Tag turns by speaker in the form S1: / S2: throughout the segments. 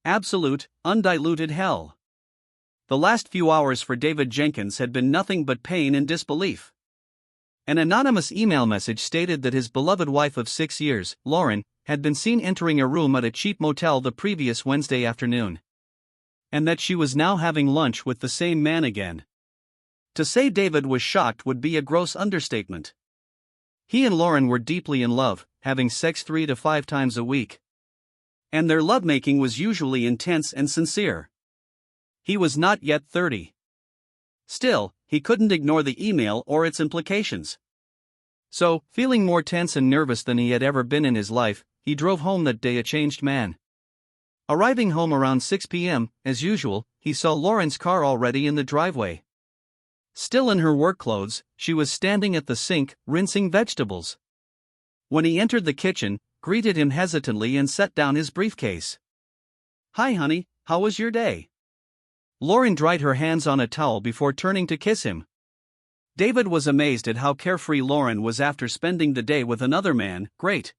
S1: Absolute, undiluted hell. The last few hours for David Jenkins had been nothing but pain and disbelief. An anonymous email message stated that his beloved wife of 6 years, Lauren, had been seen entering a room at a cheap motel the previous Wednesday afternoon. And that she was now having lunch with the same man again. To say David was shocked would be a gross understatement. He and Lauren were deeply in love, having sex 3 to 5 times a week. And their lovemaking was usually intense and sincere. He was not yet 30. Still, he couldn't ignore the email or its implications. So, feeling more tense and nervous than he had ever been in his life, he drove home that day a changed man. Arriving home around 6 p.m., as usual, he saw Lauren's car already in the driveway. Still in her work clothes, she was standing at the sink, rinsing vegetables. When he entered the kitchen, greeted him hesitantly and set down his briefcase. "Hi honey, how was your day?" Lauren dried her hands on a towel before turning to kiss him. David was amazed at how carefree Lauren was after spending the day with another man. Great.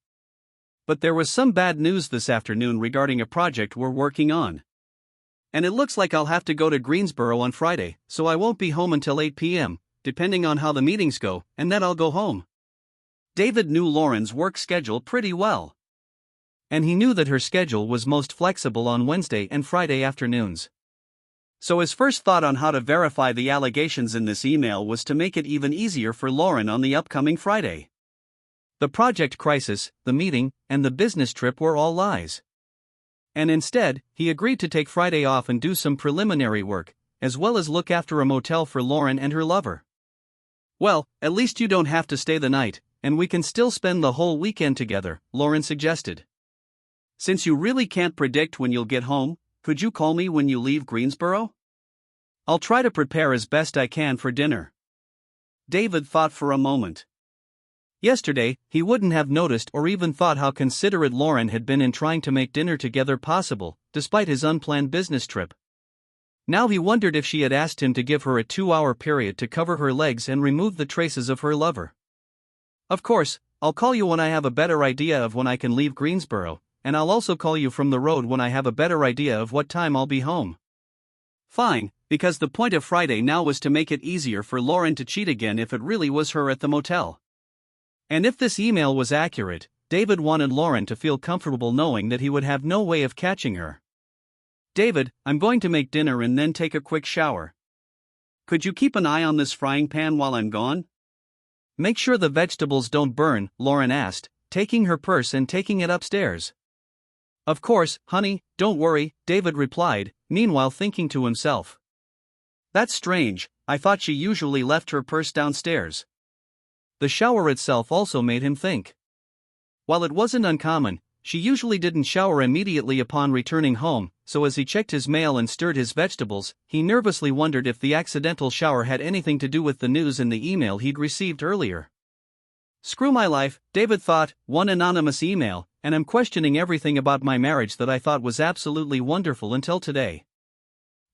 S1: But there was some bad news this afternoon regarding a project we're working on. And it looks like I'll have to go to Greensboro on Friday, so I won't be home until 8 p.m., depending on how the meetings go, and then I'll go home. David knew Lauren's work schedule pretty well. And he knew that her schedule was most flexible on Wednesday and Friday afternoons. So his first thought on how to verify the allegations in this email was to make it even easier for Lauren on the upcoming Friday. The project crisis, the meeting, and the business trip were all lies. And instead, he agreed to take Friday off and do some preliminary work, as well as look after a motel for Lauren and her lover. "Well, at least you don't have to stay the night, and we can still spend the whole weekend together," Lauren suggested. "Since you really can't predict when you'll get home, could you call me when you leave Greensboro? I'll try to prepare as best I can for dinner." David thought for a moment. Yesterday, he wouldn't have noticed or even thought how considerate Lauren had been in trying to make dinner together possible, despite his unplanned business trip. Now he wondered if she had asked him to give her a 2-hour period to cover her legs and remove the traces of her lover. "Of course, I'll call you when I have a better idea of when I can leave Greensboro, and I'll also call you from the road when I have a better idea of what time I'll be home." Fine, because the point of Friday now was to make it easier for Lauren to cheat again if it really was her at the motel. And if this email was accurate, David wanted Lauren to feel comfortable knowing that he would have no way of catching her. "David, I'm going to make dinner and then take a quick shower. Could you keep an eye on this frying pan while I'm gone?" "Make sure the vegetables don't burn," Lauren asked, taking her purse and taking it upstairs. "Of course, honey, don't worry," David replied, meanwhile thinking to himself. "That's strange, I thought she usually left her purse downstairs." The shower itself also made him think. While it wasn't uncommon, she usually didn't shower immediately upon returning home, so as he checked his mail and stirred his vegetables, he nervously wondered if the accidental shower had anything to do with the news in the email he'd received earlier. Screw my life, David thought, one anonymous email, and I'm questioning everything about my marriage that I thought was absolutely wonderful until today.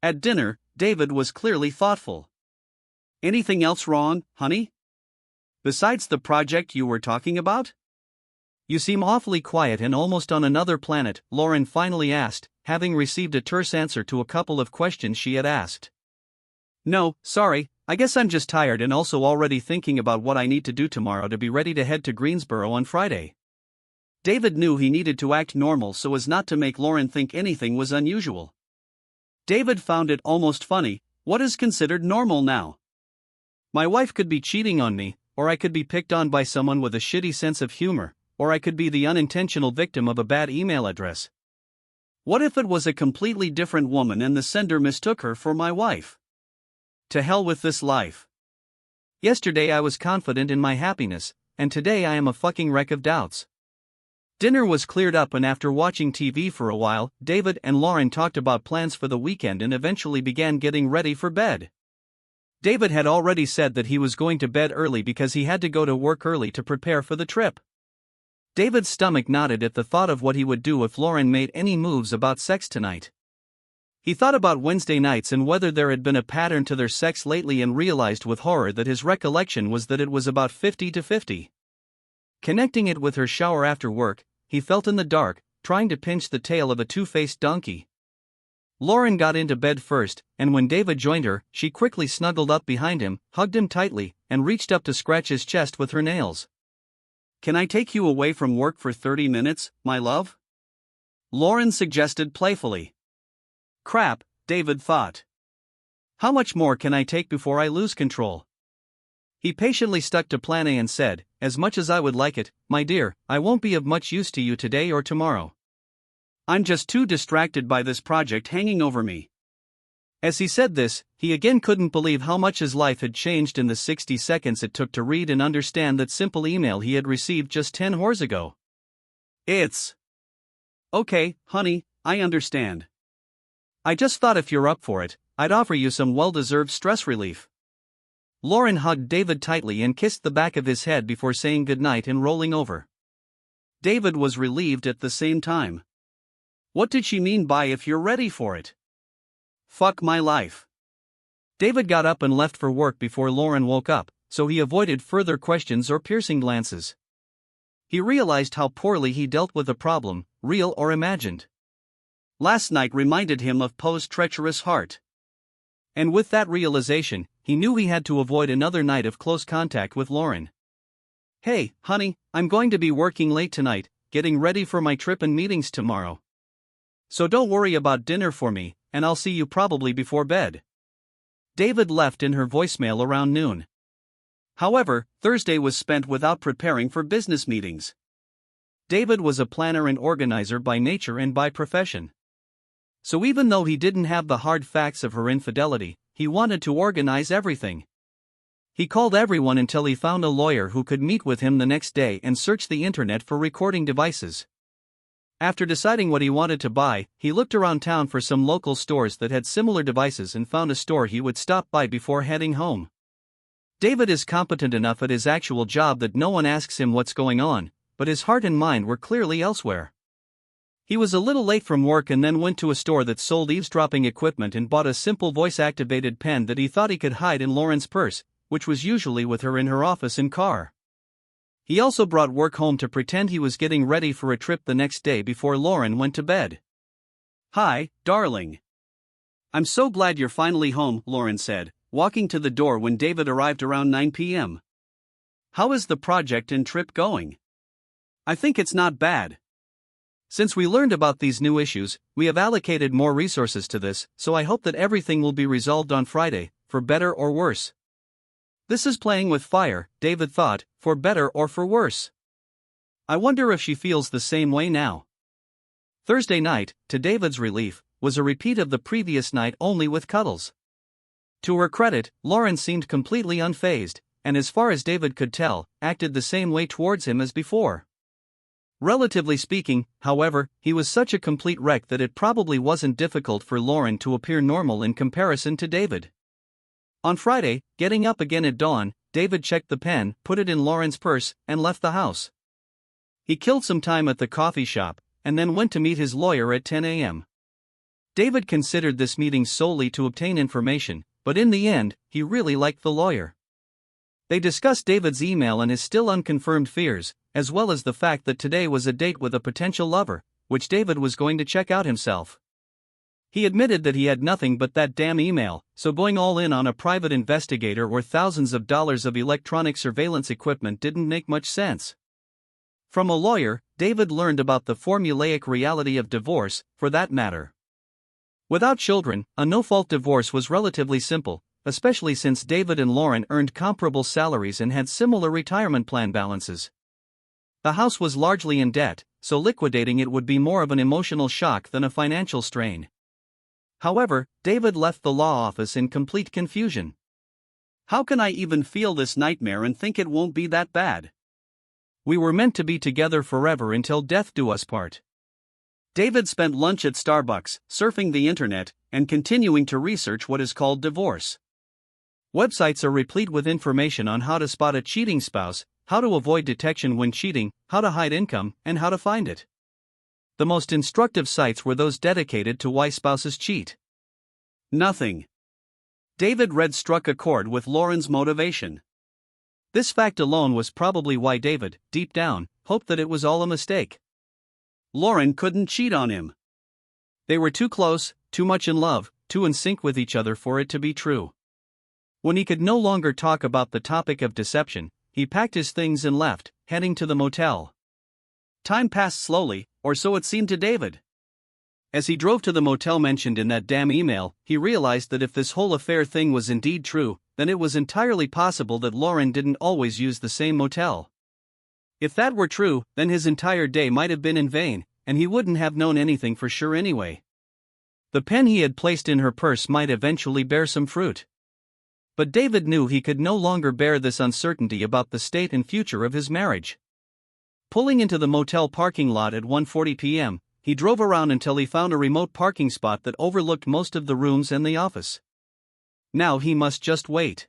S1: At dinner, David was clearly thoughtful. "Anything else wrong, honey? Besides the project you were talking about? You seem awfully quiet and almost on another planet," Lauren finally asked, having received a terse answer to a couple of questions she had asked. "No, sorry, I guess I'm just tired and also already thinking about what I need to do tomorrow to be ready to head to Greensboro on Friday." David knew he needed to act normal so as not to make Lauren think anything was unusual. David found it almost funny. What is considered normal now? My wife could be cheating on me, or I could be picked on by someone with a shitty sense of humor, or I could be the unintentional victim of a bad email address. What if it was a completely different woman and the sender mistook her for my wife? To hell with this life. Yesterday I was confident in my happiness, and today I am a fucking wreck of doubts. Dinner was cleared up, and after watching TV for a while, David and Lauren talked about plans for the weekend and eventually began getting ready for bed. David had already said that he was going to bed early because he had to go to work early to prepare for the trip. David's stomach knotted at the thought of what he would do if Lauren made any moves about sex tonight. He thought about Wednesday nights and whether there had been a pattern to their sex lately and realized with horror that his recollection was that it was about 50-50. Connecting it with her shower after work, he felt in the dark, trying to pinch the tail of a two-faced donkey. Lauren got into bed first, and when David joined her, she quickly snuggled up behind him, hugged him tightly, and reached up to scratch his chest with her nails. "Can I take you away from work for 30 minutes, my love?" Lauren suggested playfully. Crap, David thought. How much more can I take before I lose control? He patiently stuck to plan A and said, "As much as I would like it, my dear, I won't be of much use to you today or tomorrow. I'm just too distracted by this project hanging over me." As he said this, he again couldn't believe how much his life had changed in the 60 seconds it took to read and understand that simple email he had received just 10 hours ago. It's okay, honey, I understand. I just thought if you're up for it, I'd offer you some well-deserved stress relief. Lauren hugged David tightly and kissed the back of his head before saying goodnight and rolling over. David was relieved at the same time. What did she mean by "if you're ready for it"? Fuck my life. David got up and left for work before Lauren woke up, so he avoided further questions or piercing glances. He realized how poorly he dealt with the problem, real or imagined. Last night reminded him of Poe's treacherous heart. And with that realization, he knew he had to avoid another night of close contact with Lauren. "Hey, honey, I'm going to be working late tonight, getting ready for my trip and meetings tomorrow. So don't worry about dinner for me, and I'll see you probably before bed." David left in her voicemail around noon. However, Thursday was spent without preparing for business meetings. David was a planner and organizer by nature and by profession. So even though he didn't have the hard facts of her infidelity, he wanted to organize everything. He called everyone until he found a lawyer who could meet with him the next day and searched the internet for recording devices. After deciding what he wanted to buy, he looked around town for some local stores that had similar devices and found a store he would stop by before heading home. David is competent enough at his actual job that no one asks him what's going on, but his heart and mind were clearly elsewhere. He was a little late from work and then went to a store that sold eavesdropping equipment and bought a simple voice-activated pen that he thought he could hide in Lauren's purse, which was usually with her in her office and car. He also brought work home to pretend he was getting ready for a trip the next day before Lauren went to bed. "Hi, darling. I'm so glad you're finally home," Lauren said, walking to the door when David arrived around 9 p.m. "How is the project and trip going?" "I think it's not bad. Since we learned about these new issues, we have allocated more resources to this, so I hope that everything will be resolved on Friday, for better or worse." This is playing with fire, David thought, for better or for worse. I wonder if she feels the same way now. Thursday night, to David's relief, was a repeat of the previous night only with cuddles. To her credit, Lauren seemed completely unfazed, and as far as David could tell, acted the same way towards him as before. Relatively speaking, however, he was such a complete wreck that it probably wasn't difficult for Lauren to appear normal in comparison to David. On Friday, getting up again at dawn, David checked the pen, put it in Lauren's purse, and left the house. He killed some time at the coffee shop, and then went to meet his lawyer at 10 a.m. David considered this meeting solely to obtain information, but in the end, he really liked the lawyer. They discussed David's email and his still unconfirmed fears, as well as the fact that today was a date with a potential lover, which David was going to check out himself. He admitted that he had nothing but that damn email, so going all in on a private investigator or thousands of dollars of electronic surveillance equipment didn't make much sense. From a lawyer, David learned about the formulaic reality of divorce, for that matter. Without children, a no-fault divorce was relatively simple, especially since David and Lauren earned comparable salaries and had similar retirement plan balances. The house was largely in debt, so liquidating it would be more of an emotional shock than a financial strain. However, David left the law office in complete confusion. How can I even feel this nightmare and think it won't be that bad? We were meant to be together forever until death do us part. David spent lunch at Starbucks, surfing the internet, and continuing to research what is called divorce. Websites are replete with information on how to spot a cheating spouse, how to avoid detection when cheating, how to hide income, and how to find it. The most instructive sites were those dedicated to why spouses cheat. Nothing. David read struck a chord with Lauren's motivation. This fact alone was probably why David, deep down, hoped that it was all a mistake. Lauren couldn't cheat on him. They were too close, too much in love, too in sync with each other for it to be true. When he could no longer talk about the topic of deception, he packed his things and left, heading to the motel. Time passed slowly, or so it seemed to David. As he drove to the motel mentioned in that damn email, he realized that if this whole affair thing was indeed true, then it was entirely possible that Lauren didn't always use the same motel. If that were true, then his entire day might have been in vain, and he wouldn't have known anything for sure anyway. The pen he had placed in her purse might eventually bear some fruit. But David knew he could no longer bear this uncertainty about the state and future of his marriage. Pulling into the motel parking lot at 1:40 p.m., he drove around until he found a remote parking spot that overlooked most of the rooms and the office. Now he must just wait.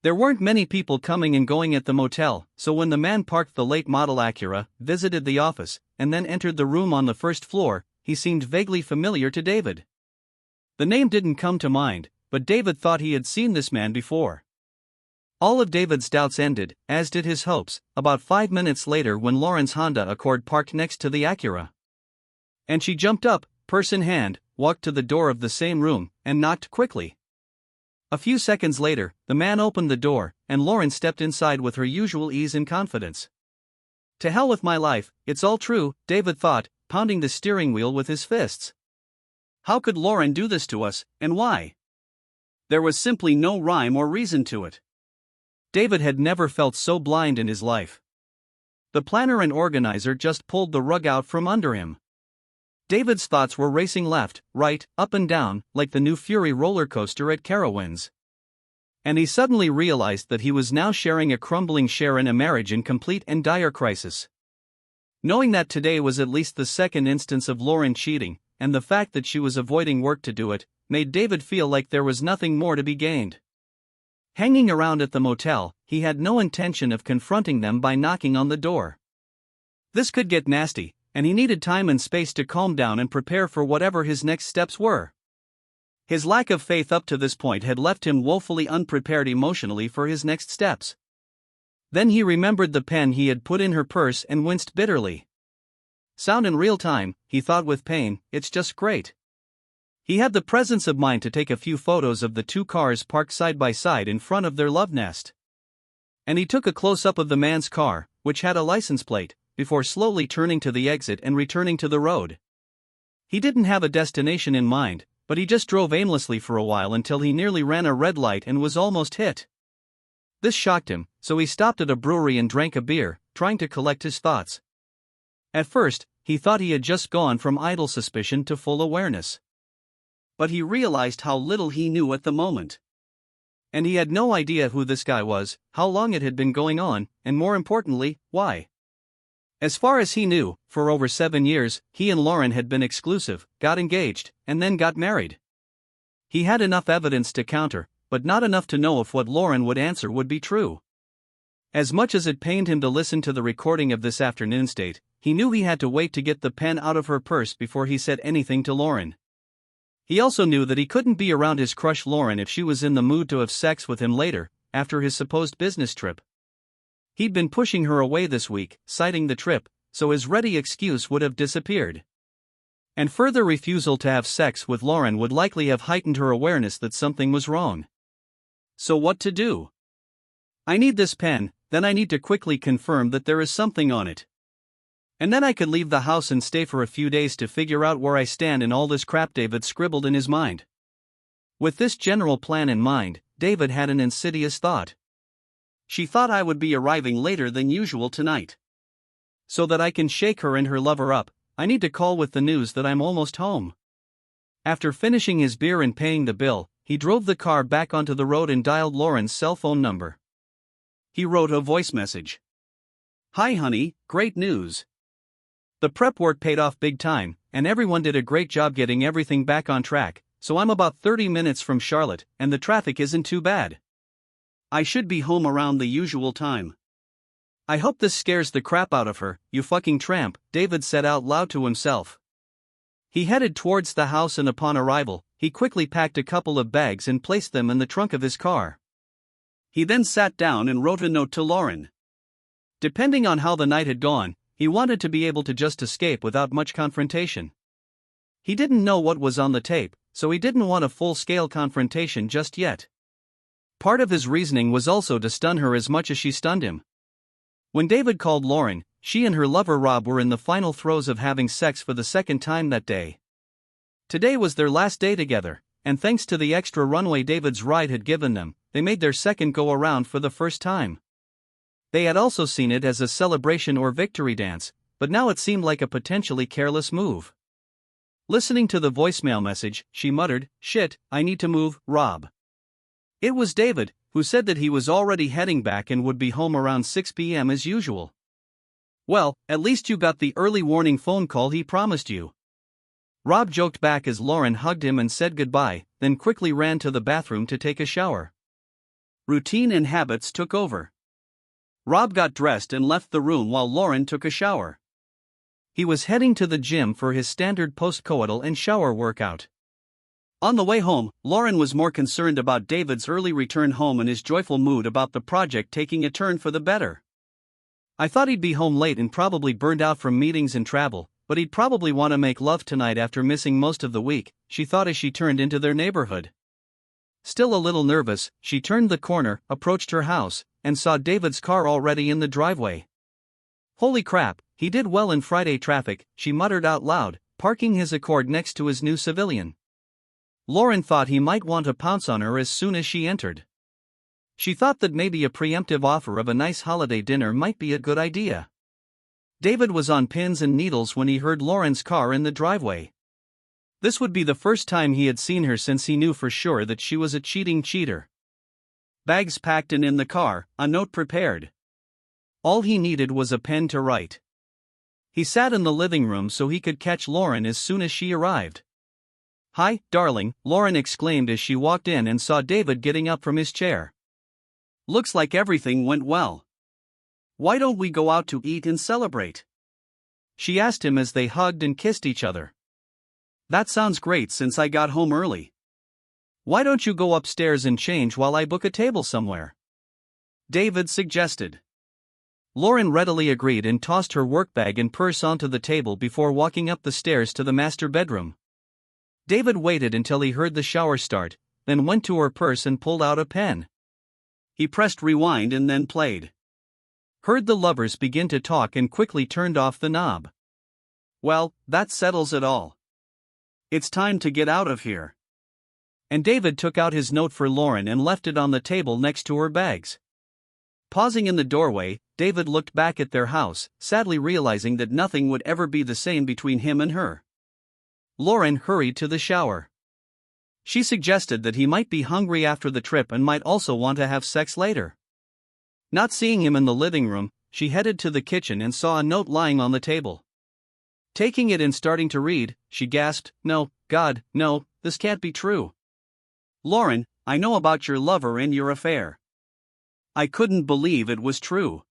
S1: There weren't many people coming and going at the motel, so when the man parked the late model Acura, visited the office, and then entered the room on the first floor, he seemed vaguely familiar to David. The name didn't come to mind, but David thought he had seen this man before. All of David's doubts ended, as did his hopes, about 5 minutes later when Lauren's Honda Accord parked next to the Acura. And she jumped up, purse in hand, walked to the door of the same room, and knocked quickly. A few seconds later, the man opened the door, and Lauren stepped inside with her usual ease and confidence. To hell with my life, it's all true, David thought, pounding the steering wheel with his fists. How could Lauren do this to us, and why? There was simply no rhyme or reason to it. David had never felt so blind in his life. The planner and organizer just pulled the rug out from under him. David's thoughts were racing left, right, up and down, like the new Fury roller coaster at Carowinds. And he suddenly realized that he was now sharing a crumbling share in a marriage in complete and dire crisis. Knowing that today was at least the second instance of Lauren cheating, and the fact that she was avoiding work to do it, made David feel like there was nothing more to be gained. Hanging around at the motel, he had no intention of confronting them by knocking on the door. This could get nasty, and he needed time and space to calm down and prepare for whatever his next steps were. His lack of faith up to this point had left him woefully unprepared emotionally for his next steps. Then he remembered the pen he had put in her purse and winced bitterly. Sound in real time, he thought with pain, it's just great. He had the presence of mind to take a few photos of the two cars parked side by side in front of their love nest. And he took a close-up of the man's car, which had a license plate, before slowly turning to the exit and returning to the road. He didn't have a destination in mind, but he just drove aimlessly for a while until he nearly ran a red light and was almost hit. This shocked him, so he stopped at a brewery and drank a beer, trying to collect his thoughts. At first, he thought he had just gone from idle suspicion to full awareness. But he realized how little he knew at the moment. And he had no idea who this guy was, how long it had been going on, and more importantly, why. As far as he knew, for over 7 years, he and Lauren had been exclusive, got engaged, and then got married. He had enough evidence to counter, but not enough to know if what Lauren would answer would be true. As much as it pained him to listen to the recording of this afternoon's date, he knew he had to wait to get the pen out of her purse before he said anything to Lauren. He also knew that he couldn't be around his crush Lauren if she was in the mood to have sex with him later, after his supposed business trip. He'd been pushing her away this week, citing the trip, so his ready excuse would have disappeared. And further refusal to have sex with Lauren would likely have heightened her awareness that something was wrong. So what to do? I need this pen, then I need to quickly confirm that there is something on it. And then I could leave the house and stay for a few days to figure out where I stand in all this crap David scribbled in his mind. With this general plan in mind, David had an insidious thought. She thought I would be arriving later than usual tonight. So that I can shake her and her lover up, I need to call with the news that I'm almost home. After finishing his beer and paying the bill, he drove the car back onto the road and dialed Lauren's cell phone number. He wrote a voice message. Hi honey, great news. The prep work paid off big time, and everyone did a great job getting everything back on track, so I'm about 30 minutes from Charlotte, and the traffic isn't too bad. I should be home around the usual time. I hope this scares the crap out of her, you fucking tramp, David said out loud to himself. He headed towards the house and upon arrival, he quickly packed a couple of bags and placed them in the trunk of his car. He then sat down and wrote a note to Lauren. Depending on how the night had gone, he wanted to be able to just escape without much confrontation. He didn't know what was on the tape, so he didn't want a full-scale confrontation just yet. Part of his reasoning was also to stun her as much as she stunned him. When David called Lauren, she and her lover Rob were in the final throes of having sex for the second time that day. Today was their last day together, and thanks to the extra runway David's ride had given them, they made their second go-around for the first time. They had also seen it as a celebration or victory dance, but now it seemed like a potentially careless move. Listening to the voicemail message, she muttered, "Shit, I need to move, Rob." It was David, who said that he was already heading back and would be home around 6 p.m. as usual. "Well, at least you got the early warning phone call he promised you." Rob joked back as Lauren hugged him and said goodbye, then quickly ran to the bathroom to take a shower. Routine and habits took over. Rob got dressed and left the room while Lauren took a shower. He was heading to the gym for his standard post-coital and shower workout. On the way home, Lauren was more concerned about David's early return home and his joyful mood about the project taking a turn for the better. "I thought he'd be home late and probably burned out from meetings and travel, but he'd probably want to make love tonight after missing most of the week," she thought as she turned into their neighborhood. Still a little nervous, she turned the corner, approached her house, and saw David's car already in the driveway. "Holy crap, he did well in Friday traffic," she muttered out loud, parking his Accord next to his new civilian. Lauren thought he might want to pounce on her as soon as she entered. She thought that maybe a preemptive offer of a nice holiday dinner might be a good idea. David was on pins and needles when he heard Lauren's car in the driveway. This would be the first time he had seen her since he knew for sure that she was a cheating cheater. Bags packed and in the car, a note prepared. All he needed was a pen to write. He sat in the living room so he could catch Lauren as soon as she arrived. "Hi, darling," Lauren exclaimed as she walked in and saw David getting up from his chair. "Looks like everything went well. Why don't we go out to eat and celebrate?" she asked him as they hugged and kissed each other. "That sounds great since I got home early. Why don't you go upstairs and change while I book a table somewhere?" David suggested. Lauren readily agreed and tossed her workbag and purse onto the table before walking up the stairs to the master bedroom. David waited until he heard the shower start, then went to her purse and pulled out a pen. He pressed rewind and then played. Heard the lovers begin to talk and quickly turned off the knob. "Well, that settles it all. It's time to get out of here." And David took out his note for Lauren and left it on the table next to her bags. Pausing in the doorway, David looked back at their house, sadly realizing that nothing would ever be the same between him and her. Lauren hurried to the shower. She suggested that he might be hungry after the trip and might also want to have sex later. Not seeing him in the living room, she headed to the kitchen and saw a note lying on the table. Taking it and starting to read, she gasped, "No, God, no, this can't be true. Lauren, I know about your lover and your affair. I couldn't believe it was true.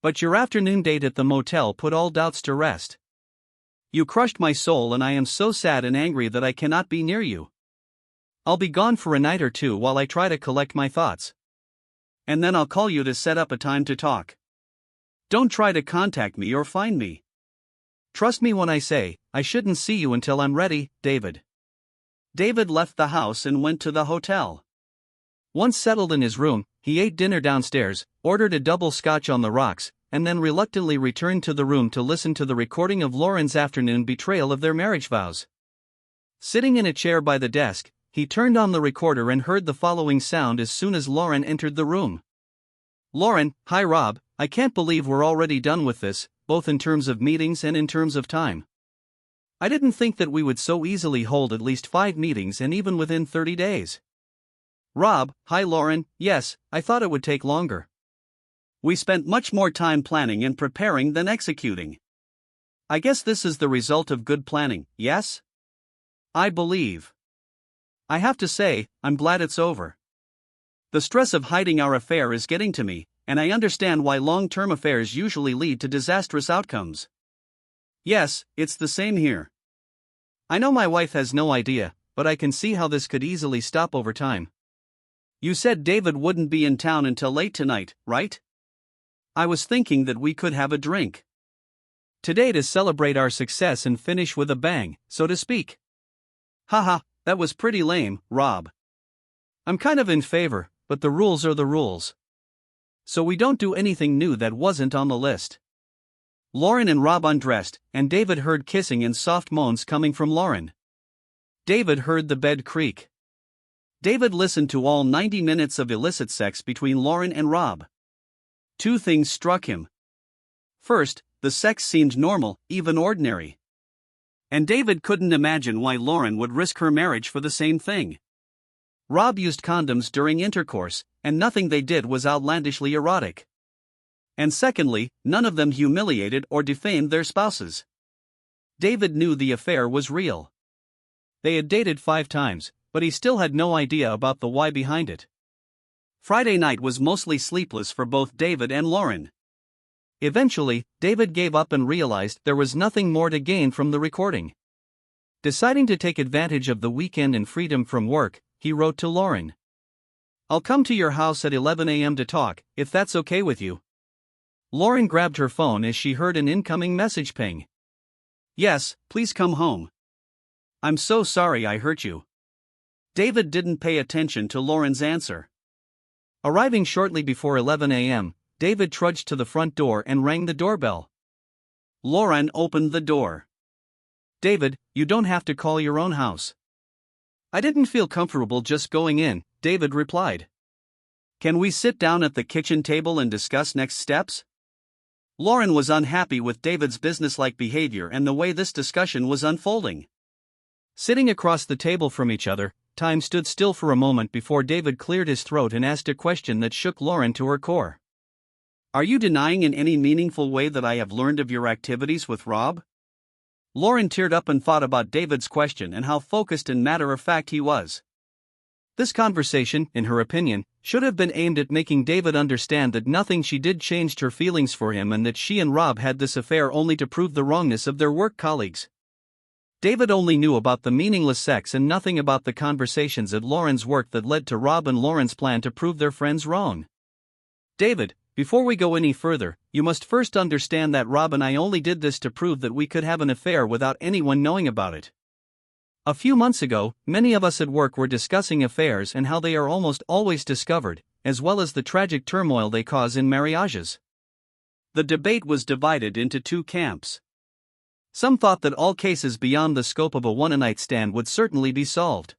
S1: But your afternoon date at the motel put all doubts to rest. You crushed my soul and I am so sad and angry that I cannot be near you. I'll be gone for a night or two while I try to collect my thoughts. And then I'll call you to set up a time to talk. Don't try to contact me or find me. Trust me when I say, I shouldn't see you until I'm ready, David." David left the house and went to the hotel. Once settled in his room, he ate dinner downstairs, ordered a double scotch on the rocks, and then reluctantly returned to the room to listen to the recording of Lauren's afternoon betrayal of their marriage vows. Sitting in a chair by the desk, he turned on the recorder and heard the following sound as soon as Lauren entered the room. "Lauren, hi Rob, I can't believe we're already done with this, both in terms of meetings and in terms of time. I didn't think that we would so easily hold at least 5 meetings and even within 30 days. Rob, hi Lauren, yes, I thought it would take longer. We spent much more time planning and preparing than executing. I guess this is the result of good planning, yes? I believe. I have to say, I'm glad it's over. The stress of hiding our affair is getting to me, and I understand why long-term affairs usually lead to disastrous outcomes. Yes, it's the same here. I know my wife has no idea, but I can see how this could easily stop over time. You said David wouldn't be in town until late tonight, right? I was thinking that we could have a drink. Today to celebrate our success and finish with a bang, so to speak. Haha, that was pretty lame, Rob. I'm kind of in favor, but the rules are the rules. So we don't do anything new that wasn't on the list. Lauren and Rob undressed, and David heard kissing and soft moans coming from Lauren. David heard the bed creak. David listened to all 90 minutes of illicit sex between Lauren and Rob. Two things struck him. First, the sex seemed normal, even ordinary. And David couldn't imagine why Lauren would risk her marriage for the same thing. Rob used condoms during intercourse, and nothing they did was outlandishly erotic. And secondly, none of them humiliated or defamed their spouses. David knew the affair was real. They had dated 5 times, but he still had no idea about the why behind it. Friday night was mostly sleepless for both David and Lauren. Eventually, David gave up and realized there was nothing more to gain from the recording. Deciding to take advantage of the weekend and freedom from work, he wrote to Lauren. "I'll come to your house at 11 a.m. to talk, if that's okay with you." Lauren grabbed her phone as she heard an incoming message ping. "Yes, please come home. I'm so sorry I hurt you." David didn't pay attention to Lauren's answer. Arriving shortly before 11 a.m., David trudged to the front door and rang the doorbell. Lauren opened the door. "David, you don't have to call your own house." "I didn't feel comfortable just going in," David replied. "Can we sit down at the kitchen table and discuss next steps?" Lauren was unhappy with David's businesslike behavior and the way this discussion was unfolding. Sitting across the table from each other, time stood still for a moment before David cleared his throat and asked a question that shook Lauren to her core. "Are you denying in any meaningful way that I have learned of your activities with Rob?" Lauren teared up and thought about David's question and how focused and matter-of-fact he was. This conversation, in her opinion, should have been aimed at making David understand that nothing she did changed her feelings for him and that she and Rob had this affair only to prove the wrongness of their work colleagues. David only knew about the meaningless sex and nothing about the conversations at Lauren's work that led to Rob and Lauren's plan to prove their friends wrong. "David, before we go any further, you must first understand that Rob and I only did this to prove that we could have an affair without anyone knowing about it. A few months ago, many of us at work were discussing affairs and how they are almost always discovered, as well as the tragic turmoil they cause in marriages." The debate was divided into 2 camps. Some thought that all cases beyond the scope of a one-night stand would certainly be solved.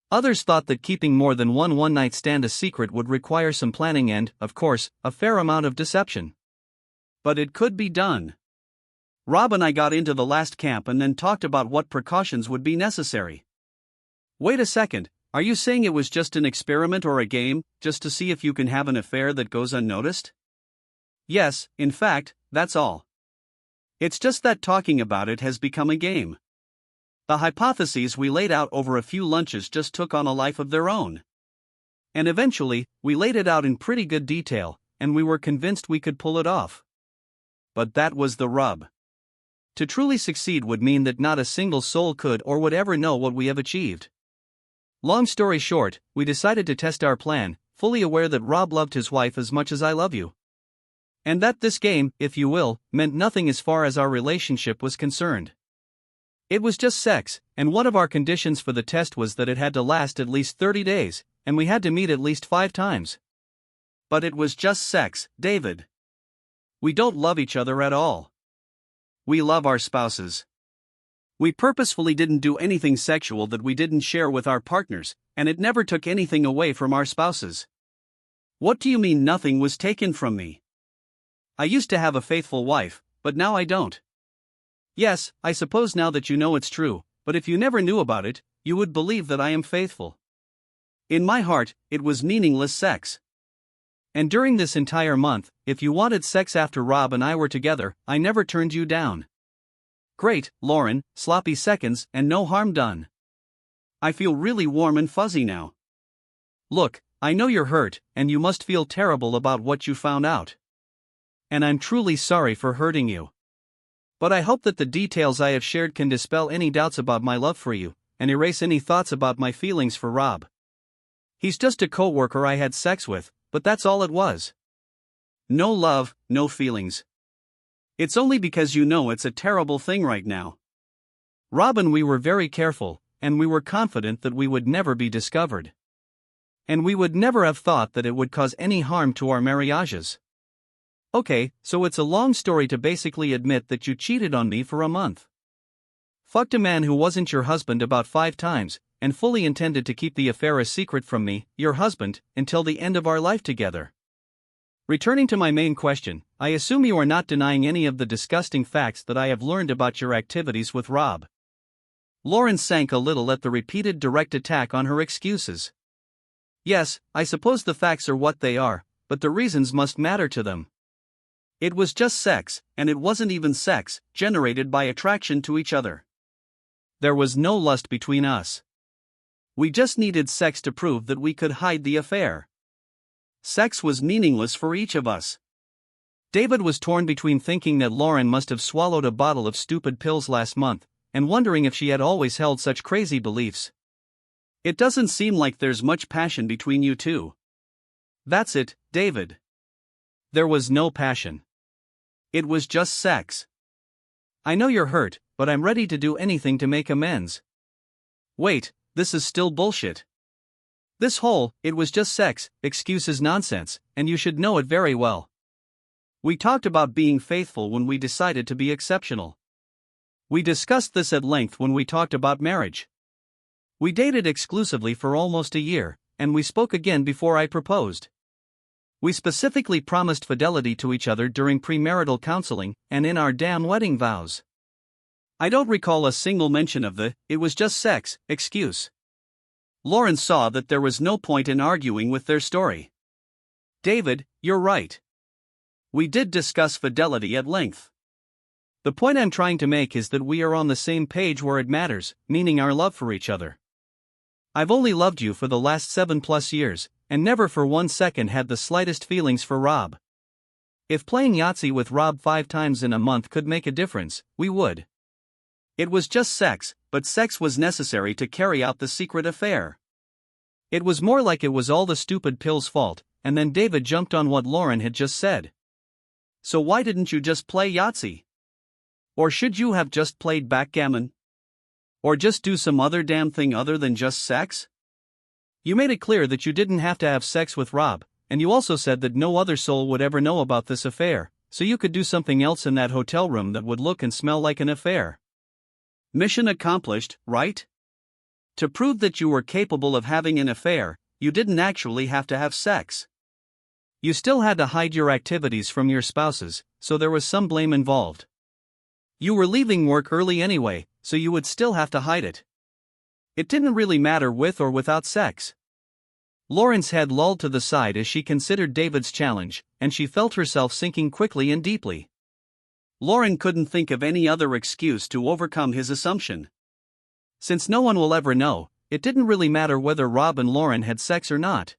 S1: Others thought that keeping more than one night stand a secret would require some planning and, of course, a fair amount of deception. But it could be done. Rob and I got into the last camp and then talked about what precautions would be necessary. "Wait a second, are you saying it was just an experiment or a game, just to see if you can have an affair that goes unnoticed?" "Yes, in fact, that's all. It's just that talking about it has become a game. The hypotheses we laid out over a few lunches just took on a life of their own. And eventually, we laid it out in pretty good detail, and we were convinced we could pull it off. But that was the rub. To truly succeed would mean that not a single soul could or would ever know what we have achieved. Long story short, we decided to test our plan, fully aware that Rob loved his wife as much as I love you. And that this game, if you will, meant nothing as far as our relationship was concerned. It was just sex, and one of our conditions for the test was that it had to last at least 30 days, and we had to meet at least 5 times. But it was just sex, David. We don't love each other at all. We love our spouses. We purposefully didn't do anything sexual that we didn't share with our partners, and it never took anything away from our spouses." "What do you mean nothing was taken from me?" "I used to have a faithful wife, but now I don't." "Yes, I suppose now that you know it's true, but if you never knew about it, you would believe that I am faithful. In my heart, it was meaningless sex. And during this entire month, if you wanted sex after Rob and I were together, I never turned you down." "Great, Lauren, sloppy seconds and no harm done. I feel really warm and fuzzy now. Look, I know you're hurt, and you must feel terrible about what you found out. And I'm truly sorry for hurting you. But I hope that the details I have shared can dispel any doubts about my love for you, and erase any thoughts about my feelings for Rob. He's just a co-worker I had sex with, but that's all it was. No love, no feelings. It's only because you know it's a terrible thing right now. Rob and we were very careful, and we were confident that we would never be discovered. And we would never have thought that it would cause any harm to our marriages. Okay, so it's a long story to basically admit that you cheated on me for a month. Fucked a man who wasn't your husband about 5 times, and fully intended to keep the affair a secret from me, your husband, until the end of our life together. Returning to my main question, I assume you are not denying any of the disgusting facts that I have learned about your activities with Rob. Lauren sank a little at the repeated direct attack on her excuses. Yes, I suppose the facts are what they are, but the reasons must matter to them. It was just sex, and it wasn't even sex, generated by attraction to each other. There was no lust between us. We just needed sex to prove that we could hide the affair. Sex was meaningless for each of us. David was torn between thinking that Lauren must have swallowed a bottle of stupid pills last month, and wondering if she had always held such crazy beliefs. It doesn't seem like there's much passion between you two. That's it, David. There was no passion. It was just sex. I know you're hurt, but I'm ready to do anything to make amends. Wait, this is still bullshit. This whole, it was just sex, excuse is nonsense, and you should know it very well. We talked about being faithful when we decided to be exceptional. We discussed this at length when we talked about marriage. We dated exclusively for almost a year, and we spoke again before I proposed. We specifically promised fidelity to each other during premarital counseling and in our damn wedding vows. I don't recall a single mention of the "it was just sex" excuse. Lauren saw that there was no point in arguing with their story. David, you're right. We did discuss fidelity at length. The point I'm trying to make is that we are on the same page where it matters, meaning our love for each other. I've only loved you for the last 7+ years, and never for 1 second had the slightest feelings for Rob. If playing Yahtzee with Rob 5 times in a month could make a difference, we would. It was just sex, but sex was necessary to carry out the secret affair. It was more like it was all the stupid pills' fault, and then David jumped on what Lauren had just said. So why didn't you just play Yahtzee? Or should you have just played backgammon? Or just do some other damn thing other than just sex? You made it clear that you didn't have to have sex with Rob, and you also said that no other soul would ever know about this affair, so you could do something else in that hotel room that would look and smell like an affair. Mission accomplished, right? To prove that you were capable of having an affair, you didn't actually have to have sex. You still had to hide your activities from your spouses, so there was some blame involved. You were leaving work early anyway, so you would still have to hide it. It didn't really matter with or without sex. Lauren's head lolled to the side as she considered David's challenge, and she felt herself sinking quickly and deeply. Lauren couldn't think of any other excuse to overcome his assumption. Since no one will ever know, it didn't really matter whether Rob and Lauren had sex or not.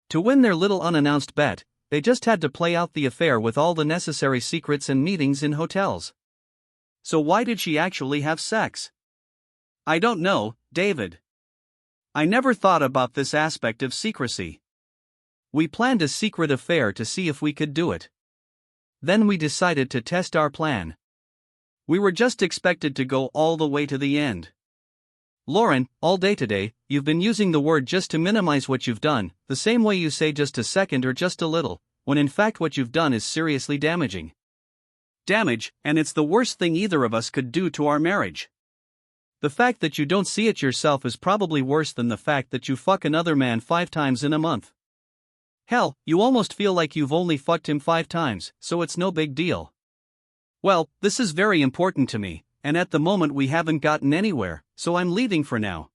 S1: To win their little unannounced bet, they just had to play out the affair with all the necessary secrets and meetings in hotels. So why did she actually have sex? I don't know, David. I never thought about this aspect of secrecy. We planned a secret affair to see if we could do it. Then we decided to test our plan. We were just expected to go all the way to the end. Lauren, all day today, you've been using the word just to minimize what you've done, the same way you say just a second or just a little, when in fact what you've done is seriously damaging. Damage, and it's the worst thing either of us could do to our marriage. The fact that you don't see it yourself is probably worse than the fact that you fuck another man 5 times in a month. Hell, you almost feel like you've only fucked him 5 times, so it's no big deal. Well, this is very important to me, and at the moment we haven't gotten anywhere, so I'm leaving for now.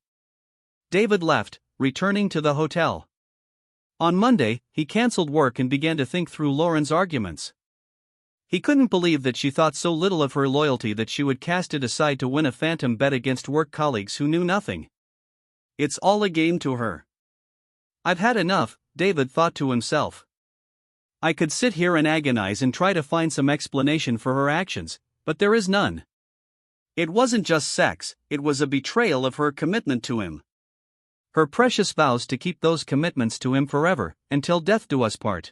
S1: David left, returning to the hotel. On Monday, he cancelled work and began to think through Lauren's arguments. He couldn't believe that she thought so little of her loyalty that she would cast it aside to win a phantom bet against work colleagues who knew nothing. It's all a game to her. I've had enough, David thought to himself. I could sit here and agonize and try to find some explanation for her actions, but there is none. It wasn't just sex, it was a betrayal of her commitment to him. Her precious vows to keep those commitments to him forever, until death do us part.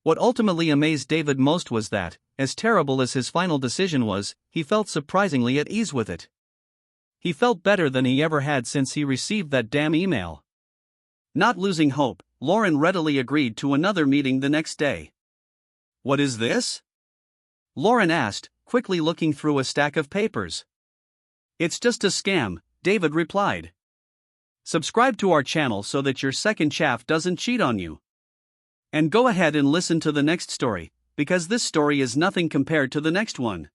S1: What ultimately amazed David most was that, as terrible as his final decision was, he felt surprisingly at ease with it. He felt better than he ever had since he received that damn email. Not losing hope, Lauren readily agreed to another meeting the next day. "What is this?" Lauren asked, quickly looking through a stack of papers. "It's just a scam," David replied. "Subscribe to our channel so that your second chaff doesn't cheat on you. And go ahead and listen to the next story, because this story is nothing compared to the next one."